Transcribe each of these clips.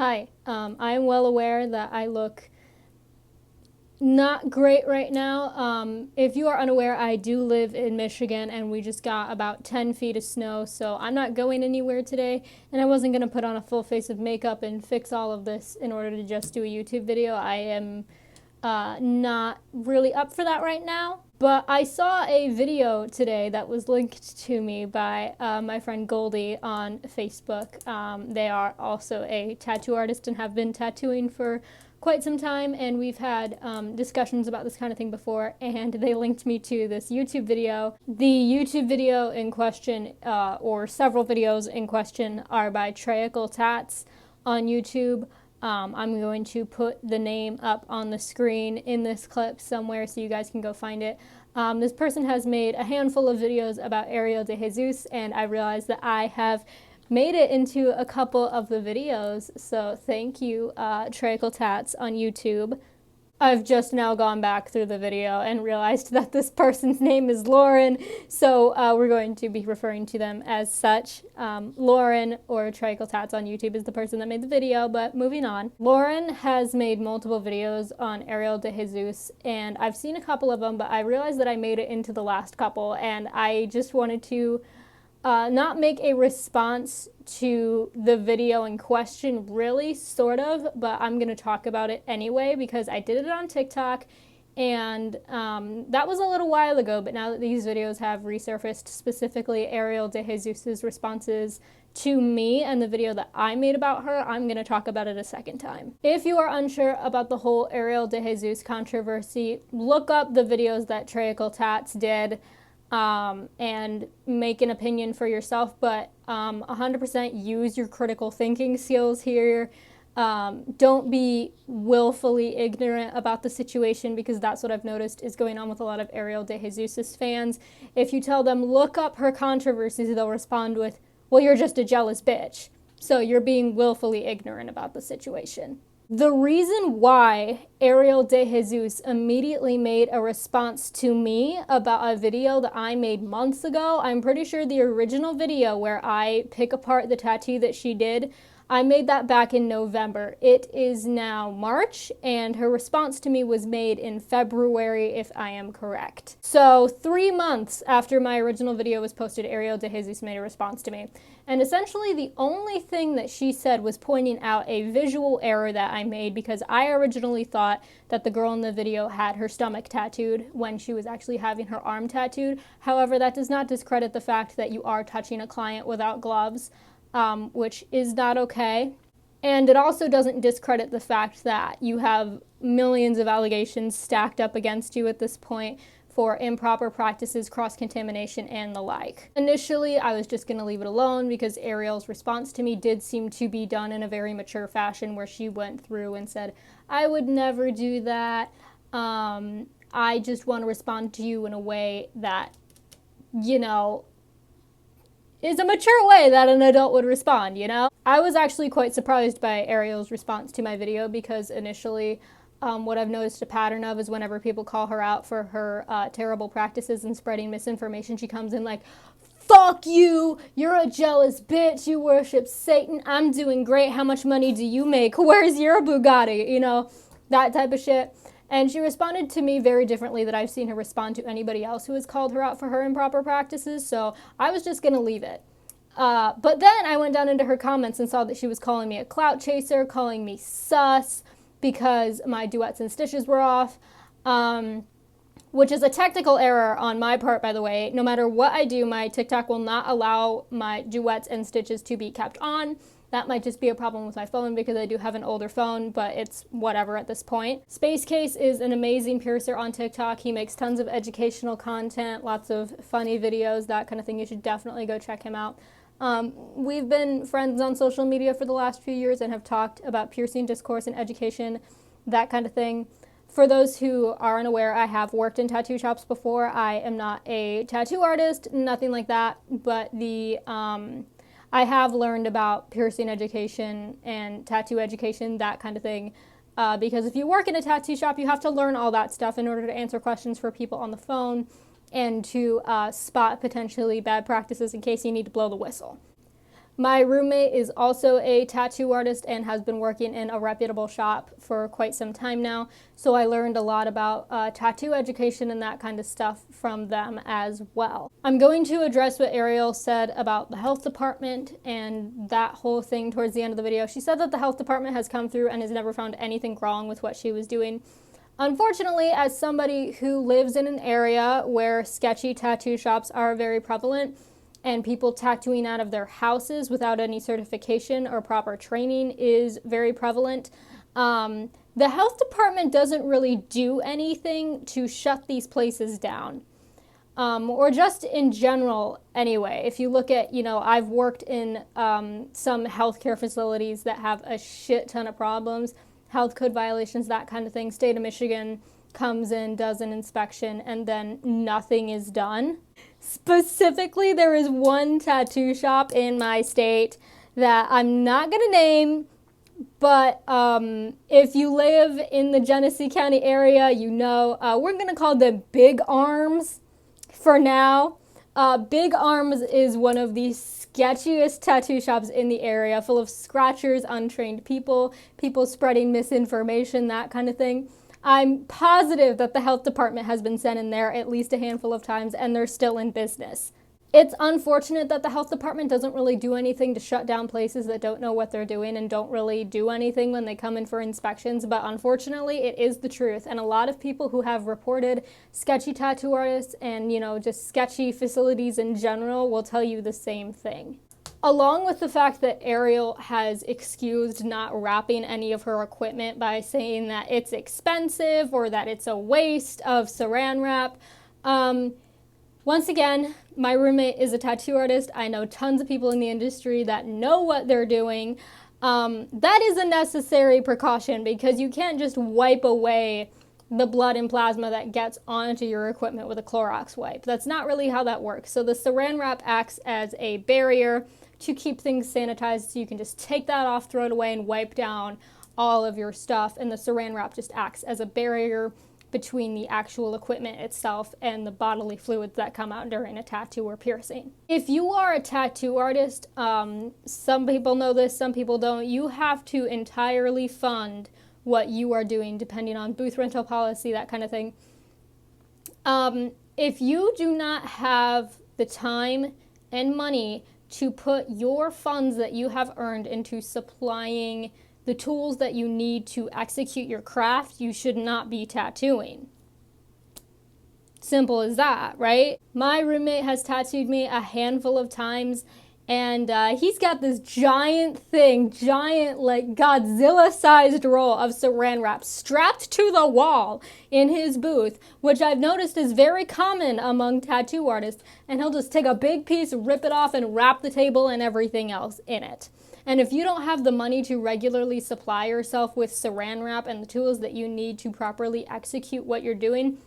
Hi, I am well aware that I look not great right now. If you are unaware, I do live in Michigan and we just got about 10 feet of snow, so I'm not going anywhere today, and I wasn't going to put on a full face of makeup and fix all of this in order to just do a YouTube video. I am not really up for that right now. But I saw a video today that was linked to me by my friend Goldie on Facebook. They are also a tattoo artist and have been tattooing for quite some time, and we've had discussions about this kind of thing before, and they linked me to this YouTube video. The YouTube video in question, or several videos in question, are by Treacle Tatts on YouTube. I'm going to put the name up on the screen in this clip somewhere so you guys can go find it. This person has made a handful of videos about Ariel DeJesus, and I realized that I have made it into a couple of the videos, so thank you, Treacle Tatts on YouTube. I've just now gone back through the video and realized that this person's name is Lauren, so we're going to be referring to them as such. Lauren, or Treacle Tatts on YouTube, is the person that made the video, but moving on. Lauren has made multiple videos on Ariel DeJesus, and I've seen a couple of them, but I realized that I made it into the last couple, and I just wanted to not make a response to the video in question, really, sort of, but I'm going to talk about it anyway because I did it on TikTok, and that was a little while ago, but now that these videos have resurfaced, specifically Ariel DeJesus' responses to me and the video that I made about her, I'm going to talk about it a second time. If you are unsure about the whole Ariel DeJesus controversy, look up the videos that Treacle Tatts did. And make an opinion for yourself, but 100% use your critical thinking skills here. Don't be willfully ignorant about the situation, because that's what I've noticed is going on with a lot of Ariel DeJesus fans. If you tell them, look up her controversies, they'll respond with, well, you're just a jealous bitch. So you're being willfully ignorant about the situation. The reason why Ariel DeJesus immediately made a response to me about a video that I made months ago, I'm pretty sure the original video where I pick apart the tattoo that she did, I made that back in November. It is now March, and her response to me was made in February, if I am correct. So 3 months after my original video was posted, Ariel DeJesus made a response to me. And essentially the only thing that she said was pointing out a visual error that I made, because I originally thought that the girl in the video had her stomach tattooed when she was actually having her arm tattooed. However, that does not discredit the fact that you are touching a client without gloves, which is not okay. And it also doesn't discredit the fact that you have millions of allegations stacked up against you at this point for improper practices, cross-contamination, and the like. Initially, I was just going to leave it alone because Ariel's response to me did seem to be done in a very mature fashion, where she went through and said, I would never do that. I just want to respond to you in a way that, you know, is a mature way that an adult would respond, you know? I was actually quite surprised by Ariel's response to my video, because initially what I've noticed a pattern of is whenever people call her out for her terrible practices and spreading misinformation, she comes in like, fuck you, you're a jealous bitch, you worship Satan, I'm doing great, how much money do you make, where's your Bugatti, you know, that type of shit. And she responded to me very differently than I've seen her respond to anybody else who has called her out for her improper practices, so I was just going to leave it. But then I went down into her comments and saw that she was calling me a clout chaser, calling me sus because my duets and stitches were off, which is a technical error on my part, by the way. No matter what I do, my TikTok will not allow my duets and stitches to be kept on. That might just be a problem with my phone because I do have an older phone, but it's whatever at this point. Space Case is an amazing piercer on TikTok. He makes tons of educational content, lots of funny videos, that kind of thing. You should definitely go check him out. We've been friends on social media for the last few years and have talked about piercing discourse and education, that kind of thing. For those who are unaware, I have worked in tattoo shops before. I am not a tattoo artist, nothing like that, but I have learned about piercing education and tattoo education, that kind of thing, because if you work in a tattoo shop, you have to learn all that stuff in order to answer questions for people on the phone and to spot potentially bad practices in case you need to blow the whistle. My roommate is also a tattoo artist and has been working in a reputable shop for quite some time now, so I learned a lot about tattoo education and that kind of stuff from them as well. I'm going to address what Ariel said about the health department and that whole thing towards the end of the video. She said that the health department has come through and has never found anything wrong with what she was doing. Unfortunately, as somebody who lives in an area where sketchy tattoo shops are very prevalent, and people tattooing out of their houses without any certification or proper training is very prevalent. The health department doesn't really do anything to shut these places down. Or just in general anyway. If you look at, I've worked in some healthcare facilities that have a shit ton of problems, health code violations, that kind of thing. State of Michigan comes in, does an inspection, and then nothing is done. Specifically, there is one tattoo shop in my state that I'm not going to name, but if you live in the Genesee County area, we're going to call them Big Arms for now. Big Arms is one of the sketchiest tattoo shops in the area, full of scratchers, untrained people spreading misinformation, that kind of thing. I'm positive that the health department has been sent in there at least a handful of times, and they're still in business. It's unfortunate that the health department doesn't really do anything to shut down places that don't know what they're doing and don't really do anything when they come in for inspections, but unfortunately it is the truth. And a lot of people who have reported sketchy tattoo artists and, just sketchy facilities in general will tell you the same thing. Along with the fact that Ariel has excused not wrapping any of her equipment by saying that it's expensive or that it's a waste of Saran Wrap. Once again, my roommate is a tattoo artist. I know tons of people in the industry that know what they're doing. That is a necessary precaution because you can't just wipe away the blood and plasma that gets onto your equipment with a Clorox wipe. That's not really how that works. So the Saran Wrap acts as a barrier to keep things sanitized, so you can just take that off, throw it away, and wipe down all of your stuff. And the Saran Wrap just acts as a barrier between the actual equipment itself and the bodily fluids that come out during a tattoo or piercing. If you are a tattoo artist, some people know this, some people don't, you have to entirely fund what you are doing depending on booth rental policy, that kind of thing. If you do not have the time and money to put your funds that you have earned into supplying the tools that you need to execute your craft, you should not be tattooing. Simple as that, right? My roommate has tattooed me a handful of times, and he's got this giant like Godzilla-sized roll of Saran Wrap strapped to the wall in his booth, which I've noticed is very common among tattoo artists, and he'll just take a big piece, rip it off, and wrap the table and everything else in it. And if you don't have the money to regularly supply yourself with Saran Wrap and the tools that you need to properly execute what you're doing,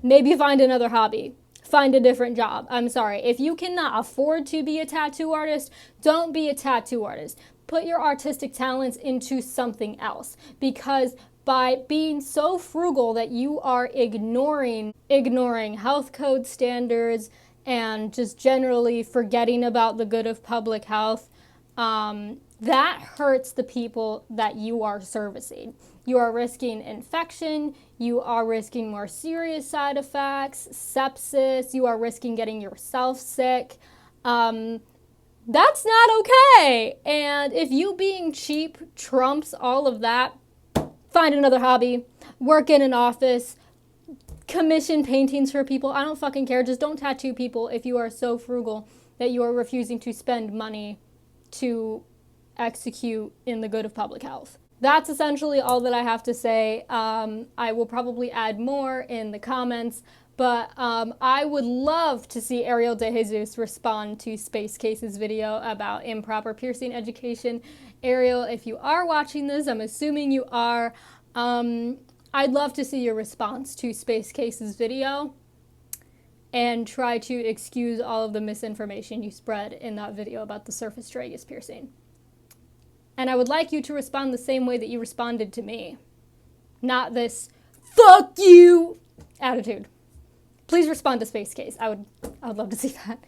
maybe find another hobby. Find a different job. I'm sorry. If you cannot afford to be a tattoo artist, don't be a tattoo artist. Put your artistic talents into something else, because by being so frugal that you are ignoring health code standards and just generally forgetting about the good of public health, that hurts the people that you are servicing. You are risking infection, you are risking more serious side effects, sepsis, you are risking getting yourself sick. That's not okay. And if you being cheap trumps all of that, find another hobby, work in an office, commission paintings for people. I don't fucking care. Just don't tattoo people if you are so frugal that you are refusing to spend money to execute in the good of public health. That's essentially all that I have to say. I will probably add more in the comments, but I would love to see Ariel DeJesus respond to Space Case's video about improper piercing education. Ariel, if you are watching this, I'm assuming you are, I'd love to see your response to Space Case's video and try to excuse all of the misinformation you spread in that video about the surface tragus piercing. And I would like you to respond the same way that you responded to me. Not this, fuck you attitude. Please respond to Space Case. I would love to see that.